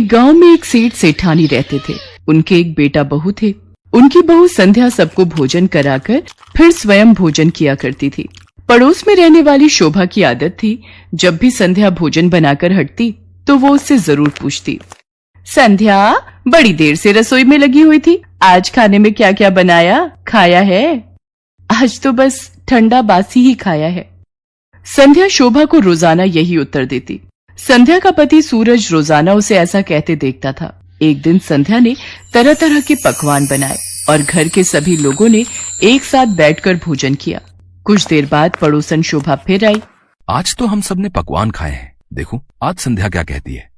गांव में एक सेठ सेठानी रहते थे। उनके एक बेटा बहू थे। उनकी बहू संध्या सबको भोजन कराकर फिर स्वयं भोजन किया करती थी। पड़ोस में रहने वाली शोभा की आदत थी, जब भी संध्या भोजन बनाकर हटती तो वो उससे जरूर पूछती, संध्या बड़ी देर से रसोई में लगी हुई थी, आज खाने में क्या क्या बनाया, खाया है? आज तो बस ठंडा बासी ही खाया है। संध्या शोभा को रोजाना यही उत्तर देती। संध्या का पति सूरज रोजाना उसे ऐसा कहते देखता था। एक दिन संध्या ने तरह तरह के पकवान बनाए और घर के सभी लोगों ने एक साथ बैठकर भोजन किया। कुछ देर बाद पड़ोसन शोभा फिर आई। आज तो हम सब ने पकवान खाए हैं, देखो आज संध्या क्या कहती है।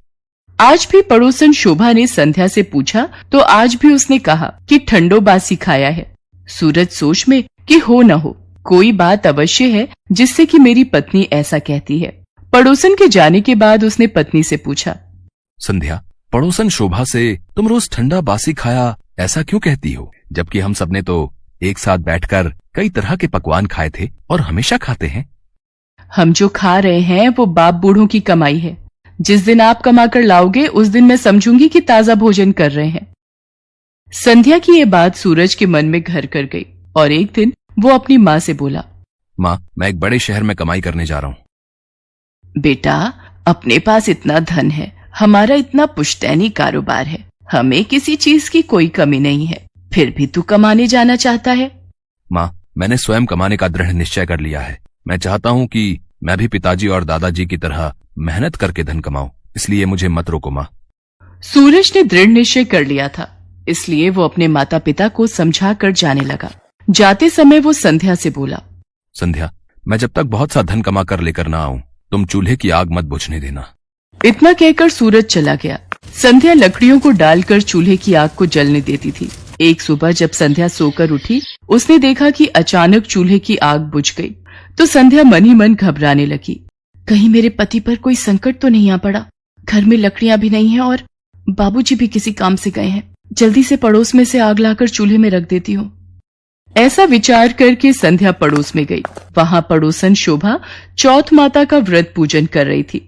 आज भी पड़ोसन शोभा ने संध्या से पूछा तो आज भी उसने कहा कि ठंडो बासी खाया है। सूरज सोच में कि हो न हो कोई बात अवश्य है जिससे कि मेरी पत्नी ऐसा कहती है। पड़ोसन के जाने के बाद उसने पत्नी से पूछा, संध्या पड़ोसन शोभा से तुम रोज ठंडा बासी खाया ऐसा क्यों कहती हो, जबकि हम सबने तो एक साथ बैठकर कई तरह के पकवान खाए थे और हमेशा खाते हैं। हम जो खा रहे हैं वो बाप बूढ़ों की कमाई है। जिस दिन आप कमा कर लाओगे उस दिन मैं समझूंगी कि ताजा भोजन कर रहे हैं। संध्या की ये बात सूरज के मन में घर कर गई और एक दिन वो अपनी माँ से बोला, माँ मैं एक बड़े शहर में कमाई करने जा रहा हूँ। बेटा अपने पास इतना धन है, हमारा इतना पुश्तैनी कारोबार है, हमें किसी चीज की कोई कमी नहीं है, फिर भी तू कमाने जाना चाहता है? माँ मैंने स्वयं कमाने का दृढ़ निश्चय कर लिया है। मैं चाहता हूँ कि मैं भी पिताजी और दादाजी की तरह मेहनत करके धन कमाऊं, इसलिए मुझे मत रोको माँ। सूरज ने दृढ़ निश्चय कर लिया था, इसलिए वो अपने माता पिता को समझा कर जाने लगा। जाते समय वो संध्या से बोला, संध्या मैं जब तक बहुत सा धन कमा कर लेकर ना आऊं तुम चूल्हे की आग मत बुझने देना। इतना कहकर सूरज चला गया। संध्या लकड़ियों को डालकर चूल्हे की आग को जलने देती थी। एक सुबह जब संध्या सोकर उठी उसने देखा कि अचानक चूल्हे की आग बुझ गई तो संध्या मन ही मन घबराने लगी। कहीं मेरे पति पर कोई संकट तो नहीं आ पड़ा, घर में लकड़ियां भी नहीं है और बाबूजी भी किसी काम से गए हैं, जल्दी से पड़ोस में से आग लाकर चूल्हे में रख देती हूँ। ऐसा विचार करके संध्या पड़ोस में गई। वहां पड़ोसन शोभा चौथ माता का व्रत पूजन कर रही थी।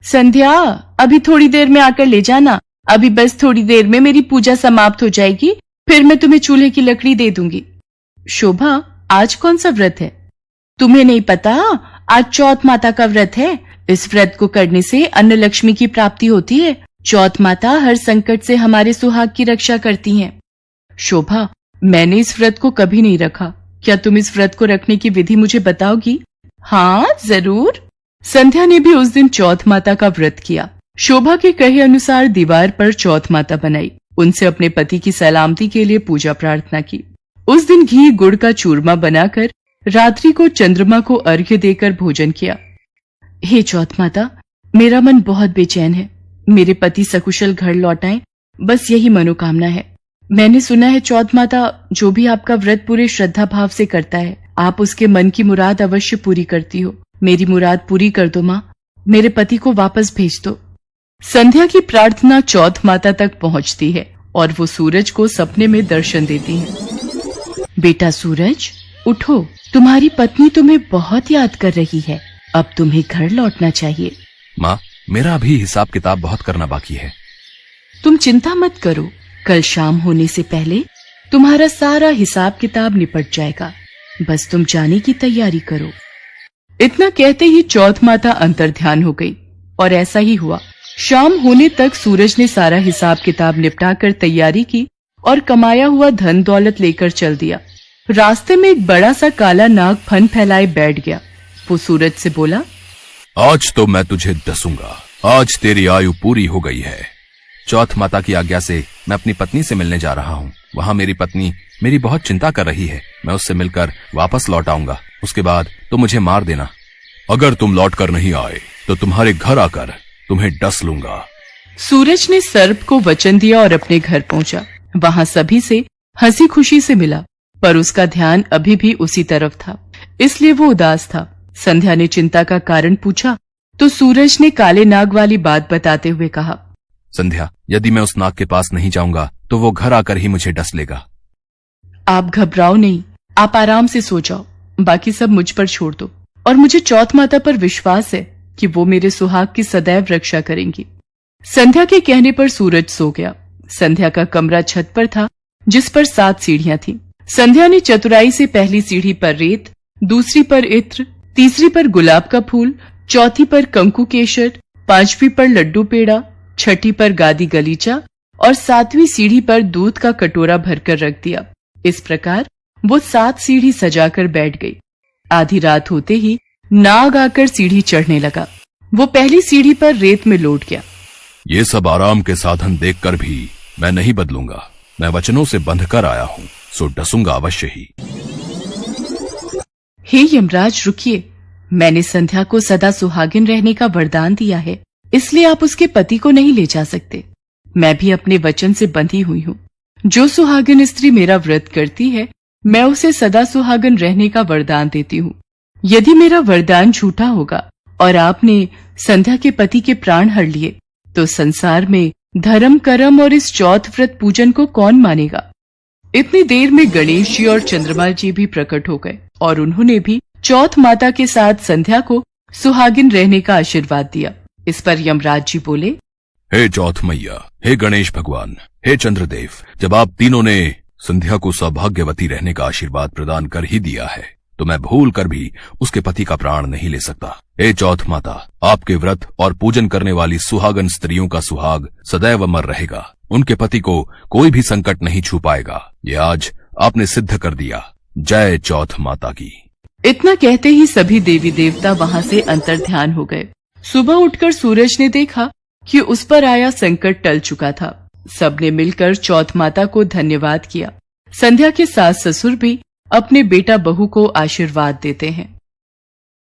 संध्या अभी थोड़ी देर में आकर ले जाना, अभी बस थोड़ी देर में मेरी पूजा समाप्त हो जाएगी, फिर मैं तुम्हें चूल्हे की लकड़ी दे दूंगी। शोभा आज कौन सा व्रत है? तुम्हें नहीं पता? आज चौथ माता का व्रत है। इस व्रत को करने से अन्न लक्ष्मी की प्राप्ति होती है। चौथ माता हर संकट से हमारे सुहाग की रक्षा करती हैं। शोभा मैंने इस व्रत को कभी नहीं रखा, क्या तुम इस व्रत को रखने की विधि मुझे बताओगी? हाँ जरूर। संध्या ने भी उस दिन चौथ माता का व्रत किया। शोभा के कहे अनुसार दीवार पर चौथ माता बनाई, उनसे अपने पति की सलामती के लिए पूजा प्रार्थना की। उस दिन घी गुड़ का चूरमा बनाकर रात्रि को चंद्रमा को अर्घ्य देकर भोजन किया। हे चौथ माता मेरा मन बहुत बेचैन है, मेरे पति सकुशल घर लौट आएं, बस यही मनोकामना है। मैंने सुना है चौथ माता जो भी आपका व्रत पूरे श्रद्धा भाव से करता है आप उसके मन की मुराद अवश्य पूरी करती हो। मेरी मुराद पूरी कर दो माँ, मेरे पति को वापस भेज दो। संध्या की प्रार्थना चौथ माता तक पहुँचती है और वो सूरज को सपने में दर्शन देती है। बेटा सूरज उठो, तुम्हारी पत्नी तुम्हें बहुत याद कर रही है, अब तुम्हें घर लौटना चाहिए। माँ मेरा अभी हिसाब किताब बहुत करना बाकी है। तुम चिंता मत करो, कल शाम होने से पहले तुम्हारा सारा हिसाब किताब निपट जाएगा, बस तुम जाने की तैयारी करो। इतना कहते ही चौथ माता अंतर्ध्यान हो गई और ऐसा ही हुआ। शाम होने तक सूरज ने सारा हिसाब किताब निपटा कर तैयारी की और कमाया हुआ धन दौलत लेकर चल दिया। रास्ते में एक बड़ा सा काला नाग फन फैलाए बैठ गया। वो सूरज से बोला, आज तो मैं तुझे डसूंगा, आज तेरी आयु पूरी हो गई है। चौथ माता की आज्ञा से मैं अपनी पत्नी से मिलने जा रहा हूँ। वहाँ मेरी पत्नी मेरी बहुत चिंता कर रही है, मैं उससे मिलकर वापस लौट आऊंगा, उसके बाद तो मुझे मार देना। अगर तुम लौट कर नहीं आए तो तुम्हारे घर आकर तुम्हें डस लूंगा। सूरज ने सर्प को वचन दिया और अपने घर पहुंचा। वहां सभी से हंसी खुशी से मिला, पर उसका ध्यान अभी भी उसी तरफ था, इसलिए वो उदास था। संध्या ने चिंता का कारण पूछा तो सूरज ने काले नाग वाली बात बताते हुए कहा, संध्या यदि मैं उस नाग के पास नहीं जाऊंगा तो वो घर आकर ही मुझे डस लेगा। आप घबराओ नहीं, आप आराम से सो जाओ, बाकी सब मुझ पर छोड़ दो और मुझे चौथ माता पर विश्वास है, कि वो मेरे सुहाग की सदैव रक्षा करेंगी। संध्या के कहने पर सूरज सो गया। संध्या का कमरा छत पर था, जिस पर 7 सीढ़ियां थीं। संध्या ने चतुराई से पहली सीढ़ी पर रेत, दूसरी पर इत्र, तीसरी पर गुलाब का फूल, चौथी पर कंकु केशर, 5वीं पर लड्डू पेड़ा, 6ठी पर गादी गलीचा और 7वीं सीढ़ी पर दूध का कटोरा भरकर रख दिया। इस प्रकार वो 7 सीढ़ी सजाकर बैठ गई। आधी रात होते ही नाग आकर सीढ़ी चढ़ने लगा। वो पहली सीढ़ी पर रेत में लौट गया। ये सब आराम के साधन देखकर भी मैं नहीं बदलूंगा। मैं वचनों से बंध कर आया हूँ, सो डसूंगा अवश्य ही। हे यमराज, रुकिए। मैंने संध्या को सदा सुहागिन रहने का वरदान दिया है, इसलिए आप उसके पति को नहीं ले जा सकते। मैं भी अपने वचन से बंधी हुई हूँ। जो सुहागिन स्त्री मेरा व्रत करती है, मैं उसे सदा सुहागिन रहने का वरदान देती हूँ। यदि मेरा वरदान झूठा होगा और आपने संध्या के पति के प्राण हर लिए, तो संसार में धर्म कर्म और इस चौथ व्रत पूजन को कौन मानेगा। इतनी देर में गणेश जी और चंद्रमा जी भी प्रकट हो गए और उन्होंने भी चौथ माता के साथ संध्या को सुहागिन रहने का आशीर्वाद दिया। इस पर यमराज जी बोले, हे चौथ मैया, हे गणेश भगवान, हे चंद्रदेव, जब आप तीनों ने संध्या को सौभाग्यवती रहने का आशीर्वाद प्रदान कर ही दिया है, तो मैं भूल कर भी उसके पति का प्राण नहीं ले सकता। हे चौथ माता, आपके व्रत और पूजन करने वाली सुहागन स्त्रियों का सुहाग सदैव अमर रहेगा। उनके पति को कोई भी संकट नहीं छू पाएगा। ये आज आपने सिद्ध कर दिया। जय चौथ माता की। इतना कहते ही सभी देवी देवता वहां से अंतर्ध्यान हो गए। सुबह उठकर सूरज ने देखा कि उस पर आया संकट टल चुका था। सबने मिलकर चौथ माता को धन्यवाद किया। संध्या के सास ससुर भी अपने बेटा बहू को आशीर्वाद देते हैं।